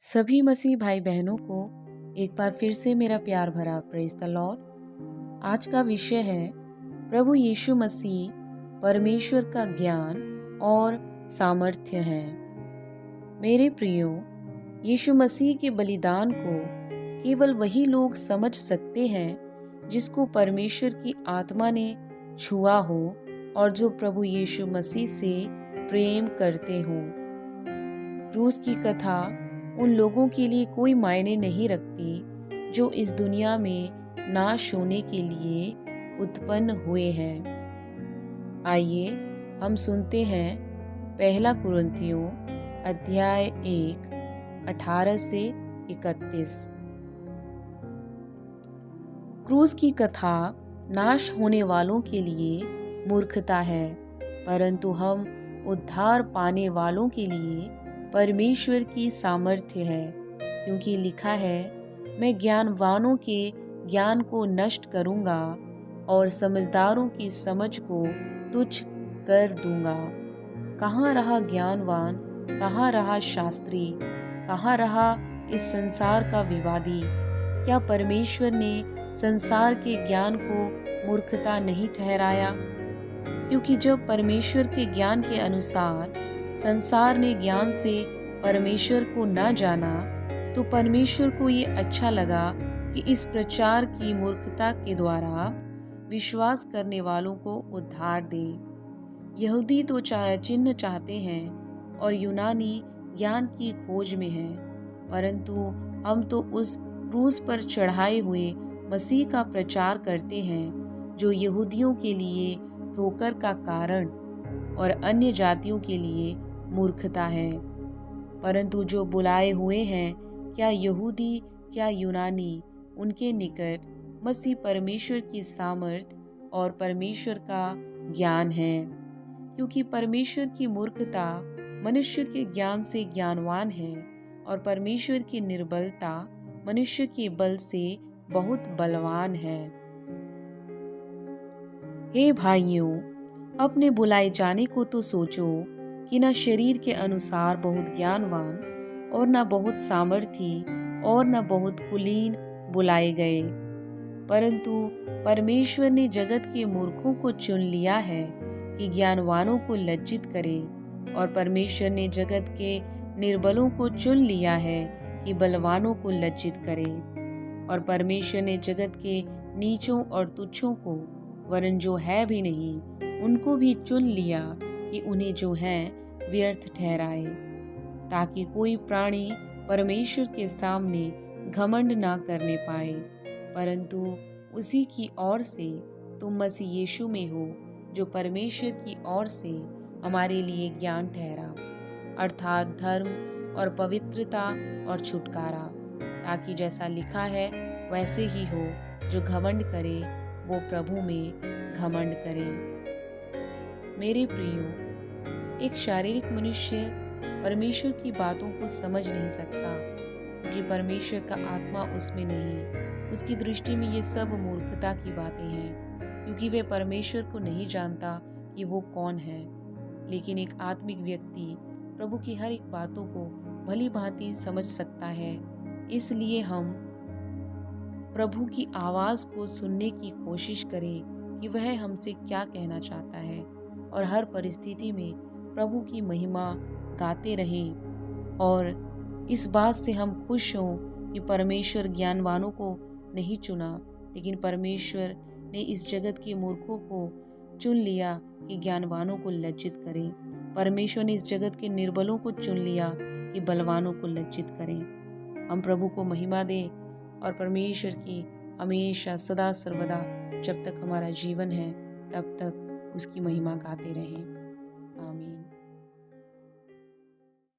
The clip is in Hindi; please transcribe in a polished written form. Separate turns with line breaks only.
सभी मसीह भाई बहनों को एक बार फिर से मेरा प्यार भरा प्रेज द लॉर्ड। आज का विषय है प्रभु यीशु मसीह परमेश्वर का ज्ञान और सामर्थ्य है। मेरे प्रियो, यीशु मसीह के बलिदान को केवल वही लोग समझ सकते हैं जिसको परमेश्वर की आत्मा ने छुआ हो और जो प्रभु यीशु मसीह से प्रेम करते हों। क्रूस की कथा उन लोगों के लिए कोई मायने नहीं रखती जो इस दुनिया में नाश होने के लिए उत्पन्न हुए हैं। आइए हम सुनते हैं पहला कुरिन्थियों अध्याय 1 18 से 31। क्रूस की कथा नाश होने वालों के लिए मूर्खता है, परंतु हम उद्धार पाने वालों के लिए परमेश्वर की सामर्थ्य है, क्योंकि लिखा है, मैं ज्ञानवानों के ज्ञान को नष्ट करूंगा और समझदारों की समझ को तुच्छ कर दूंगा। कहाँ रहा ज्ञानवान, कहाँ रहा शास्त्री, कहाँ रहा इस संसार का विवादी? क्या परमेश्वर ने संसार के ज्ञान को मूर्खता नहीं ठहराया? क्योंकि जब परमेश्वर के ज्ञान के अनुसार संसार ने ज्ञान से परमेश्वर को न जाना, तो परमेश्वर को ये अच्छा लगा कि इस प्रचार की मूर्खता के द्वारा विश्वास करने वालों को उद्धार दे। यहूदी तो चिन्ह चाहते हैं और यूनानी ज्ञान की खोज में हैं, परंतु हम तो उस क्रूस पर चढ़ाए हुए मसीह का प्रचार करते हैं, जो यहूदियों के लिए ठोकर का कारण और अन्य जातियों के लिए मूर्खता है। परंतु जो बुलाए हुए हैं, क्या यहूदी क्या यूनानी, उनके निकट मसीह परमेश्वर की सामर्थ और परमेश्वर का ज्ञान है। क्योंकि परमेश्वर की मूर्खता मनुष्य के ज्ञान से ज्ञानवान है और परमेश्वर की निर्बलता मनुष्य के बल से बहुत बलवान है। हे भाइयों, अपने बुलाए जाने को तो सोचो कि न शरीर के अनुसार बहुत ज्ञानवान और न बहुत सामर्थी और न बहुत कुलीन बुलाए गए, परंतु परमेश्वर ने जगत के मूर्खों को चुन लिया है कि ज्ञानवानों को लज्जित करे, और परमेश्वर ने जगत के निर्बलों को चुन लिया है कि बलवानों को लज्जित करे, और परमेश्वर ने जगत के नीचों और तुच्छों को, वरन जो है भी नहीं, उनको भी चुन लिया कि उन्हें जो है व्यर्थ ठहराए, ताकि कोई प्राणी परमेश्वर के सामने घमंड ना करने पाए, परंतु उसी की ओर से तुम मसीह यीशु में हो, जो परमेश्वर की ओर से हमारे लिए ज्ञान ठहरा, अर्थात धर्म और पवित्रता और छुटकारा, ताकि जैसा लिखा है वैसे ही हो, जो घमंड करे वो प्रभु में घमंड करे। मेरे प्रियो, एक शारीरिक मनुष्य परमेश्वर की बातों को समझ नहीं सकता, क्योंकि परमेश्वर का आत्मा उसमें नहीं। उसकी दृष्टि में ये सब मूर्खता की बातें हैं, क्योंकि वे परमेश्वर को नहीं जानता कि वो कौन है। लेकिन एक आत्मिक व्यक्ति प्रभु की हर एक बातों को भली भांति समझ सकता है। इसलिए हम प्रभु की आवाज़ को सुनने की कोशिश करें कि वह हमसे क्या कहना चाहता है, और हर परिस्थिति में प्रभु की महिमा गाते रहें। और इस बात से हम खुश हों कि परमेश्वर ज्ञानवानों को नहीं चुना, लेकिन परमेश्वर ने इस जगत के मूर्खों को चुन लिया कि ज्ञानवानों को लज्जित करें। परमेश्वर ने इस जगत के निर्बलों को चुन लिया कि बलवानों को लज्जित करें। हम प्रभु को महिमा दें और परमेश्वर की हमेशा सदा सर्वदा जब तक हमारा जीवन है तब तक उसकी महिमा गाते रहें। आमीन।